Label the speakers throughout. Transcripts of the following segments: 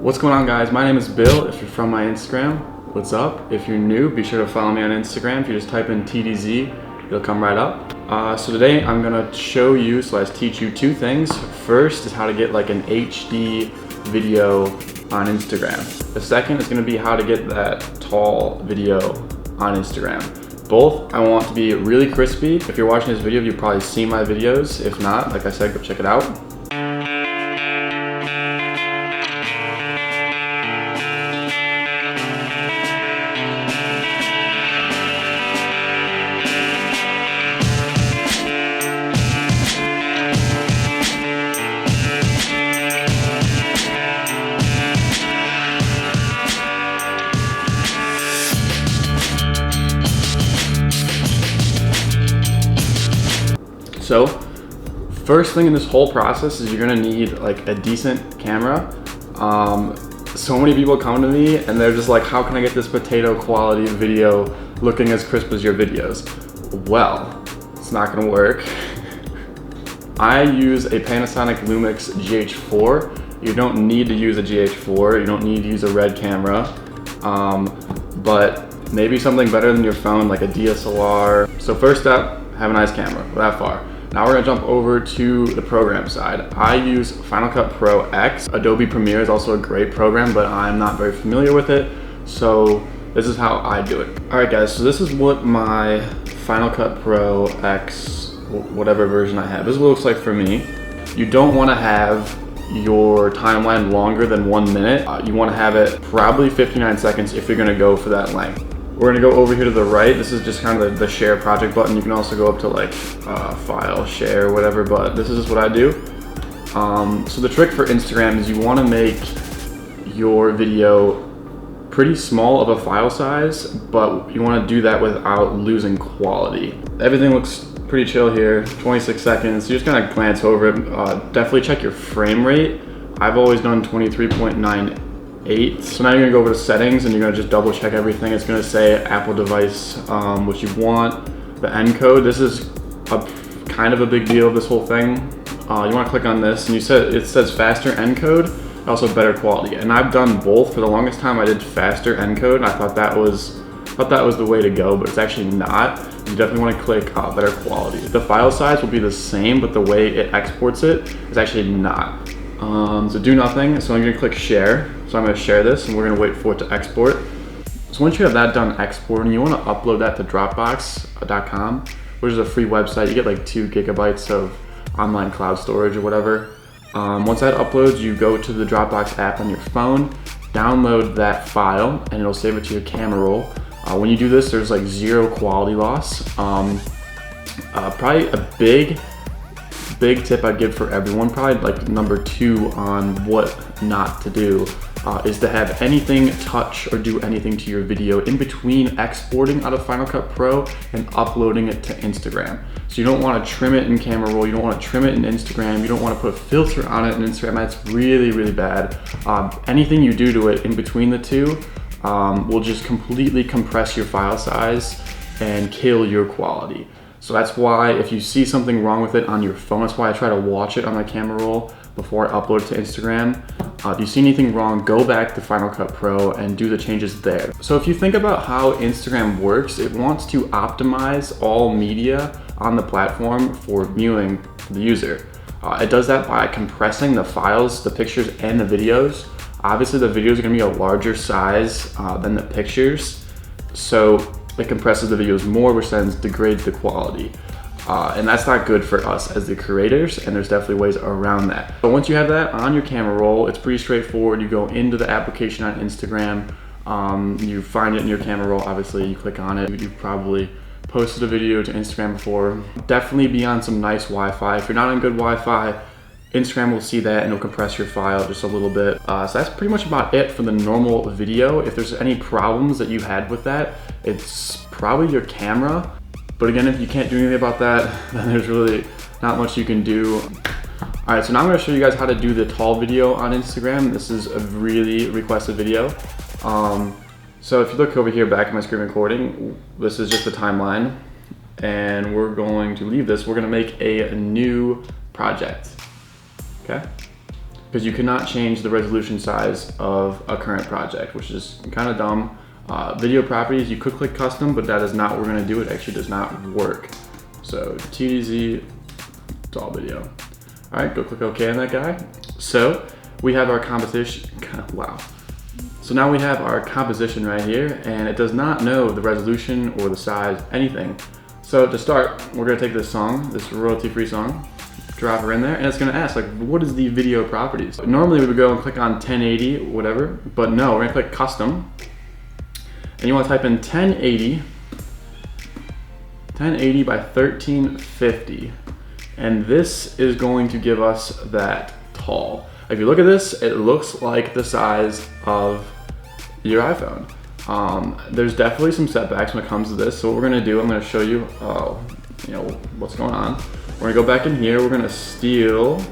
Speaker 1: What's going on, guys? My name is Bill. If you're from my Instagram, what's up? If you're new, be sure to follow me on Instagram. If you just type in TDZ, it'll come right up. So today I'm gonna show you, teach you two things. First is how to get like an HD video on Instagram. The second is gonna be how to get that tall video on Instagram. Both I want to be really crispy. If you're watching this video, you've probably seen my videos. If not, like I said, go check it out. So, first thing in this whole process is you're gonna need like a decent camera. So many people come to me and they're just like, how can I get this potato quality video looking as crisp as your videos? Well, it's not gonna work. I use a Panasonic Lumix GH4. You don't need to use a GH4. You don't need to use a red camera. But maybe something better than your phone, like a DSLR. So first up, have a nice camera, that far. Now we're gonna jump over to the program side. I use Final Cut Pro X. Adobe Premiere is also a great program, but I'm not very familiar with it. So this is how I do it. All right, guys, so this is what my Final Cut Pro X, whatever version I have, this is what it looks like for me. You don't wanna have your timeline longer than 1 minute. You wanna have it probably 59 seconds if you're gonna go for that length. We're gonna go over here to the right. This is just kind of the share project button. You can also go up to like file, share, whatever, but this is just what I do. So the trick for Instagram is you wanna make your video pretty small of a file size, but you wanna do that without losing quality. Everything looks pretty chill here, 26 seconds. You're just gonna glance over it. Definitely check your frame rate. I've always done 23.98. So now you're gonna go over to settings and you're gonna just double check everything. It's gonna say Apple device, what you want, the encode. This is kind of a big deal of this whole thing. You wanna click on this and it says faster encode, also better quality. And I've done both. For the longest time I did faster encode and I thought that was the way to go, but it's actually not. You definitely wanna click better quality. The file size will be the same, but the way it exports it is actually not. So do nothing, so I'm gonna click share. So I'm gonna share this and we're gonna wait for it to export. So once you have that done exporting, you wanna upload that to Dropbox.com, which is a free website. You get like 2 gigabytes of online cloud storage or whatever. Once that uploads, you go to the Dropbox app on your phone, download that file, and it'll save it to your camera roll. When you do this, there's like 0 quality loss. Probably a big tip I'd give for everyone, probably like number 2 on what not to do, is to have anything touch or do anything to your video in between exporting out of Final Cut Pro and uploading it to Instagram. So you don't want to trim it in camera roll, you don't want to trim it in Instagram, you don't want to put a filter on it in Instagram. That's really, really bad. Anything you do to it in between the two will just completely compress your file size and kill your quality. So that's why if you see something wrong with it on your phone, that's why I try to watch it on my camera roll before I upload it to Instagram. If you see anything wrong, go back to Final Cut Pro and do the changes there. So if you think about how Instagram works, it wants to optimize all media on the platform for viewing for the user. It does that by compressing the files, the pictures, and the videos. Obviously the videos are gonna be a larger size than the pictures. So it compresses the videos more, which then degrades the quality. And that's not good for us as the creators, and there's definitely ways around that. But once you have that on your camera roll, it's pretty straightforward. You go into the application on Instagram, you find it in your camera roll, obviously, you click on it. You've probably posted a video to Instagram before. Definitely be on some nice Wi-Fi. If you're not on good Wi-Fi, Instagram will see that and it'll compress your file just a little bit. So that's pretty much about it for the normal video. If there's any problems that you had with that, it's probably your camera. But again, if you can't do anything about that, then there's really not much you can do. All right, so now I'm gonna show you guys how to do the tall video on Instagram. This is a really requested video. So if you look over here back at my screen recording, this is just the timeline. And we're going to leave this. We're gonna make a new project. Okay? because you cannot change the resolution size of a current project, which is kind of dumb. Video properties, you could click custom, but that is not what we're gonna do. It actually does not work. So TDZ, all video. All right, go click OK on that guy. So we have our composition, wow. So now we have our composition right here, and it does not know the resolution or the size, anything. So to start, we're gonna take this song, this royalty-free song, drop her in there, and it's gonna ask, like, what is the video properties? Normally we would go and click on 1080, whatever, but no, we're gonna click custom. And you wanna type in 1080 by 1350. And this is going to give us that tall. If you look at this, it looks like the size of your iPhone. There's definitely some setbacks when it comes to this. So what we're gonna do, I'm gonna show you, what's going on. We're gonna go back in here. We're gonna steal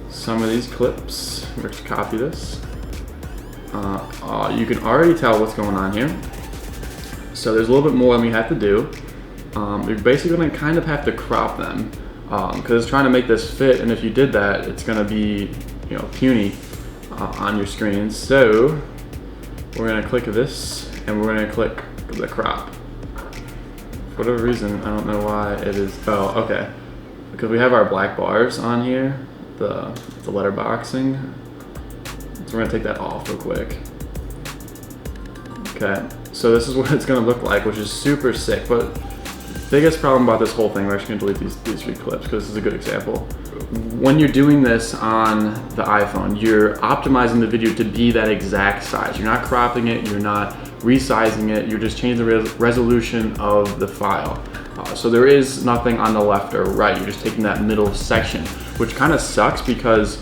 Speaker 1: some of these clips. We're gonna copy this. You can already tell what's going on here. So there's a little bit more than we have to do. You're basically gonna kind of have to crop them because it's trying to make this fit. And if you did that, it's gonna be, puny on your screen. So we're gonna click this and we're gonna click the crop. For whatever reason, I don't know why it is. Oh, okay. Because we have our black bars on here, the letterboxing. So we're gonna take that off real quick. Okay, so this is what it's gonna look like, which is super sick. But biggest problem about this whole thing, we're actually gonna delete these 3 clips because this is a good example. When you're doing this on the iPhone, you're optimizing the video to be that exact size. You're not cropping it, you're not resizing it, you're just changing the resolution of the file. So there is nothing on the left or right, you're just taking that middle section, which kind of sucks because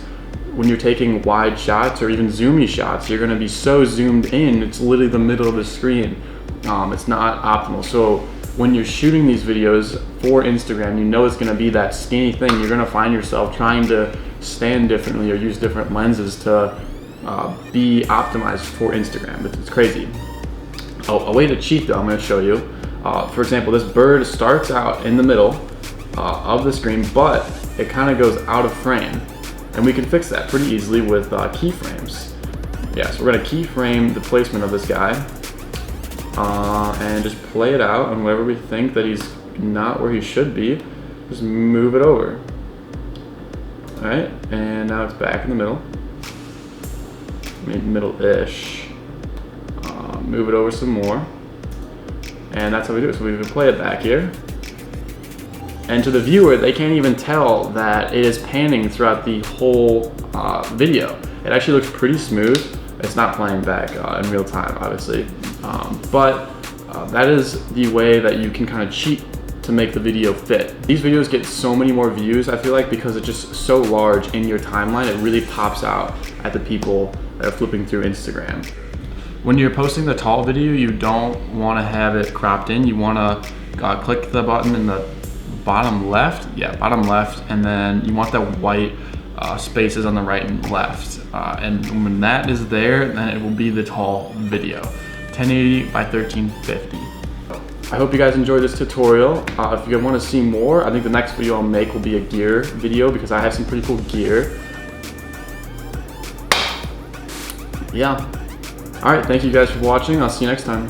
Speaker 1: when you're taking wide shots or even zoomy shots, you're gonna be so zoomed in, it's literally the middle of the screen. It's not optimal. So when you're shooting these videos for Instagram, you know it's gonna be that skinny thing. You're gonna find yourself trying to stand differently or use different lenses to be optimized for Instagram. It's crazy. A way to cheat though, I'm gonna show you. For example, this bird starts out in the middle of the screen, but it kind of goes out of frame. And we can fix that pretty easily with keyframes. Yeah, so we're gonna keyframe the placement of this guy and just play it out, and wherever we think that he's not where he should be, just move it over. All right, and now it's back in the middle. Maybe middle-ish. Move it over some more. And that's how we do it. So we can play it back here. And to the viewer, they can't even tell that it is panning throughout the whole video. It actually looks pretty smooth. It's not playing back in real time, obviously. But that is the way that you can kind of cheat to make the video fit. These videos get so many more views, I feel like, because it's just so large in your timeline. It really pops out at the people that are flipping through Instagram. When you're posting the tall video, you don't want to have it cropped in. You want to click the button in the bottom left, bottom left, and then you want that white spaces on the right and left. And when that is there, then it will be the tall video. 1080 by 1350. I hope you guys enjoyed this tutorial. If you want to see more, I think the next video I'll make will be a gear video because I have some pretty cool gear. Yeah. All right, thank you guys for watching. I'll see you next time.